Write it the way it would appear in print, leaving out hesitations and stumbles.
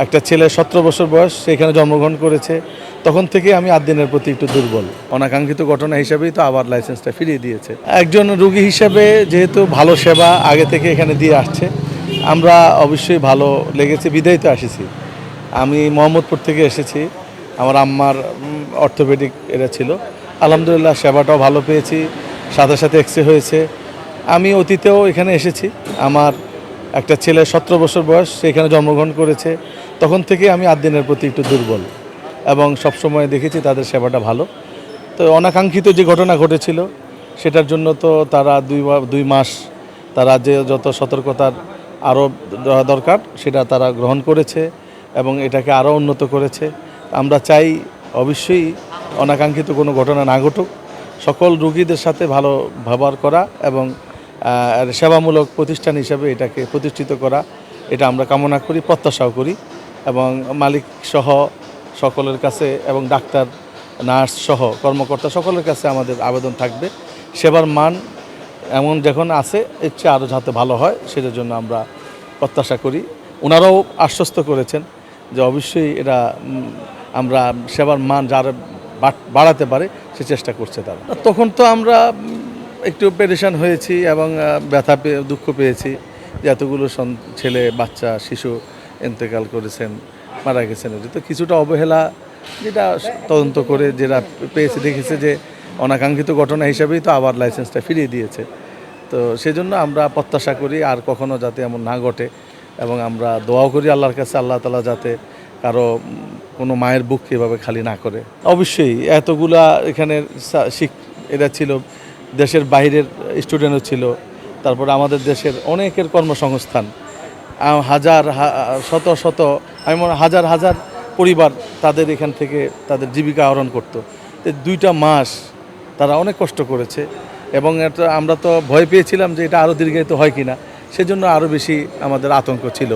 একটা ছেলে 17 বছর বয়স, সে এখানে জন্মগ্রহণ করেছে। তখন থেকে আমি আদ্দিনের প্রতি একটু দুর্বল। অনাকাঙ্ক্ষিত ঘটনা হিসাবেই তো আবার লাইসেন্সটা ফিরিয়ে দিয়েছে। একজন রোগী হিসেবে যেহেতু ভালো সেবা আগে থেকে এখানে দিয়ে আসছে, আমরা অবশ্যই ভালো লেগেছে বিধায় তো এসেছি। আমি মোহাম্মদপুর থেকে এসেছি। আমার আম্মার অর্থোপেডিক এটা ছিল। আলহামদুলিল্লাহ সেবাটাও ভালো পেয়েছি, সাথে সাথে এক্সরে হয়েছে। আমি অতীতেও এখানে এসেছি। আমার একটা ছেলে 17 বছর বয়স, সে এখানে জন্মগ্রহণ করেছে। তখন থেকে আমি আদ্দিনের প্রতি একটু দুর্বল এবং সবসময় দেখেছি তাদের সেবাটা ভালো। তো অনাকাঙ্ক্ষিত যে ঘটনা ঘটেছিল সেটার জন্য তো তারা দুই মাস তারা যে যত সতর্কতার আরও দরকার সেটা তারা গ্রহণ করেছে এবং এটাকে আরও উন্নত করেছে। আমরা চাই অবশ্যই অনাকাঙ্ক্ষিত কোনো ঘটনা না ঘটুক, সকল রোগীদের সাথে ভালো ব্যবহার করা এবং সেবামূলক প্রতিষ্ঠান হিসেবে এটাকে প্রতিষ্ঠিত করা, এটা আমরা কামনা করি, প্রত্যাশাও করি এবং মালিক সহ সকলের কাছে এবং ডাক্তার, নার্স সহ কর্মকর্তা সকলের কাছে আমাদের আবেদন থাকবে সেবার মান এমন যখন আছে এর চেয়ে আরও যাতে ভালো হয় সেটার জন্য আমরা প্রত্যাশা করি। ওনারাও আশ্বস্ত করেছেন যে অবশ্যই এটা আমরা সেবার মান যারা বাড়াতে পারে সে চেষ্টা করছে তারা। তখন তো আমরা একটু পেরেশান হয়েছি এবং ব্যথা দুঃখ পেয়েছি যে এতগুলো ছেলে বাচ্চা শিশু ইন্তেকাল করেছেন, মারা গেছেন। এটা তো কিছুটা অবহেলা, যেটা তদন্ত করে যেটা পেয়েছে দেখেছে যে অনাকাঙ্ক্ষিত ঘটনা হিসাবেই তো আবার লাইসেন্সটা ফিরিয়ে দিয়েছে। তো সেজন্য আমরা প্রত্যাশা করি আর কখনো যাতে এমন না ঘটে এবং আমরা দোয়াও করি আল্লাহর কাছে, আল্লাহ তাআলা যাতে কারো কোনো মায়ের বুক এভাবে খালি না করে। অবশ্যই এতগুলা এখানে এরা ছিল, দেশের বাইরের স্টুডেন্টও ছিল, তারপরে আমাদের দেশের অনেকের কর্মসংস্থান, শত আমি মনে হাজার হাজার পরিবার তাদের এখান থেকে তাদের জীবিকা আহরণ করতো। 2টা মাস তারা অনেক কষ্ট করেছে এবং এটা আমরা তো ভয় পেয়েছিলাম যে এটা আরও দীর্ঘায়িত হয় কিনা, সেজন্য আরও বেশি আমাদের আতঙ্ক ছিল।